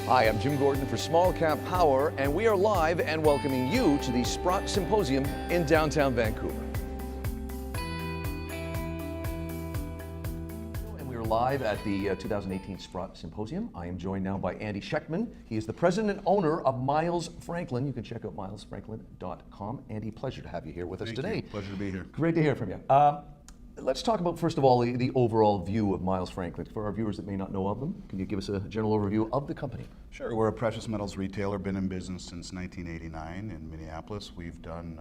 Hi, I'm Jim Gordon for Small Cap Power, and we are live and welcoming you to the Sprott Symposium in downtown Vancouver. And we are live at the 2018 Sprott Symposium. I am joined now by Andy Sheckman. He is the president and owner of Miles Franklin. You can check out milesfranklin.com. Andy, pleasure to have you here with us today. Pleasure to be here. Great to hear from you. Let's talk about, first of all, the overall view of Miles Franklin. For our viewers that may not know of them, can you give us a general overview of the company? Sure, we're a precious metals retailer, been in business since 1989 in Minneapolis. We've done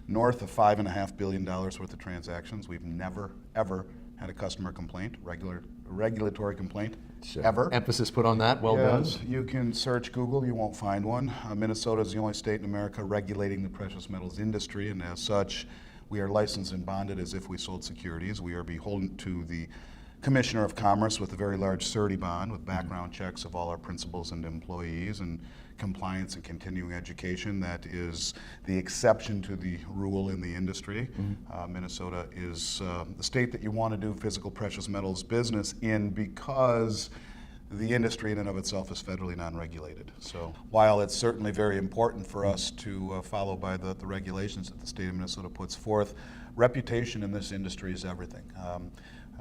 north of $5.5 billion worth of transactions. We've never, ever had a customer complaint, regulatory complaint, ever. Emphasis put on that, well done. You can search Google, you won't find one. Minnesota is the only state in America regulating the precious metals industry, and as such, we are licensed and bonded as if we sold securities. We are beholden to the Commissioner of Commerce with a very large surety bond with background checks of all our principals and employees and compliance and continuing education. That is the exception to the rule in the industry. Minnesota is the state that you want to do physical precious metals business in because the industry in and of itself is federally non-regulated. So while it's certainly very important for us to follow by the regulations that the state of Minnesota puts forth, reputation in this industry is everything.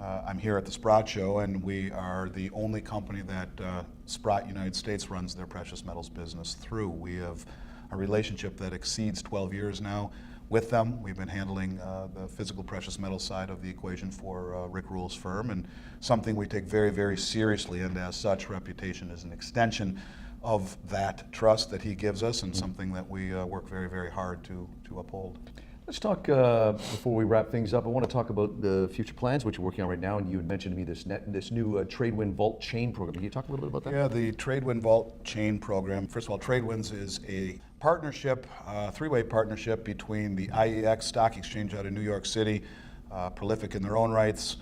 I'm here at the Sprott Show, and we are the only company that Sprott United States runs their precious metals business through. We have a relationship that exceeds 12 years now with them. We've been handling the physical precious metal side of the equation for Rick Rule's firm, and something we take very, very seriously, and as such, reputation is an extension of that trust that he gives us, and something that we work very, very hard to uphold. Let's talk, before we wrap things up, I want to talk about the future plans, which you're working on right now, and you had mentioned to me this new TradeWin VaultChain program. Can you talk a little bit about that? Yeah, the TradeWin VaultChain program. First of all, TradeWin's is a partnership, three-way partnership between the IEX stock exchange out of New York City, prolific in their own rights,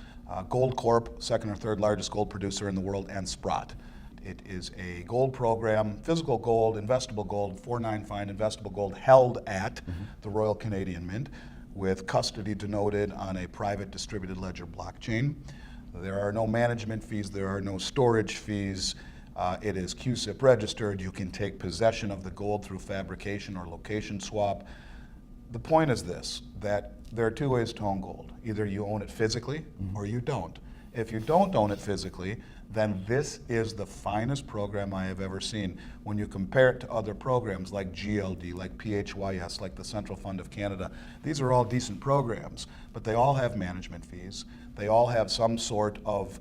Gold Corp, second or third largest gold producer in the world, and Sprott. It is a gold program, physical gold, investable gold, 4.9 fine investable gold held at the Royal Canadian Mint with custody denoted on a private distributed ledger blockchain. There are no management fees, there are no storage fees. It is QSIP registered. You can take possession of the gold through fabrication or location swap. The point is this, that there are two ways to own gold. Either you own it physically or you don't. If you don't own it physically, then this is the finest program I have ever seen. When you compare it to other programs like GLD, like PHYS, like the Central Fund of Canada, these are all decent programs, but they all have management fees. They all have some sort of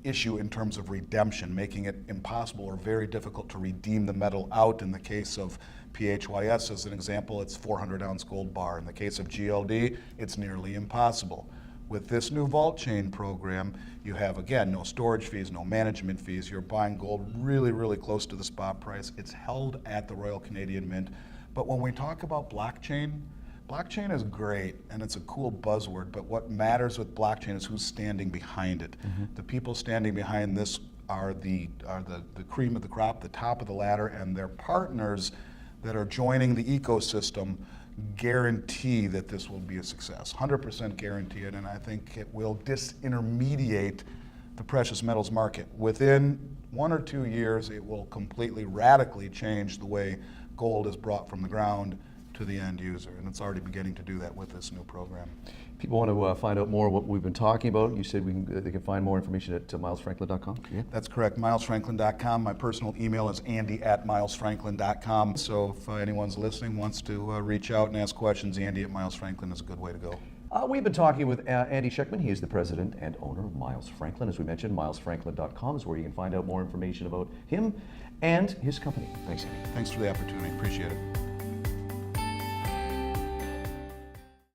issue in terms of redemption, making it impossible or very difficult to redeem the metal out. In the case of PHYS, as an example, it's 400-ounce gold bar. In the case of GLD, it's nearly impossible. With this new VaultChain program, you have, again, no storage fees, no management fees. You're buying gold really, really close to the spot price. It's held at the Royal Canadian Mint. But when we talk about blockchain, blockchain is great and it's a cool buzzword, but what matters with blockchain is who's standing behind it. The people standing behind this are the cream of the crop, the top of the ladder, and their partners that are joining the ecosystem guarantee that this will be a success. 100% guarantee it, and I think it will disintermediate the precious metals market. Within 1 or 2 years, it will completely, radically change the way gold is brought from the ground to the end user, and it's already beginning to do that with this new program. People want to find out more what we've been talking about. You said they can find more information at milesfranklin.com. Yeah. That's correct, milesfranklin.com. My personal email is andy@milesfranklin.com. So if anyone's listening, wants to reach out and ask questions, andy@milesfranklin is a good way to go. We've been talking with Andy Sheckman. He is the president and owner of Miles Franklin. As we mentioned, milesfranklin.com is where you can find out more information about him and his company. Thanks, Andy. Thanks for the opportunity. Appreciate it.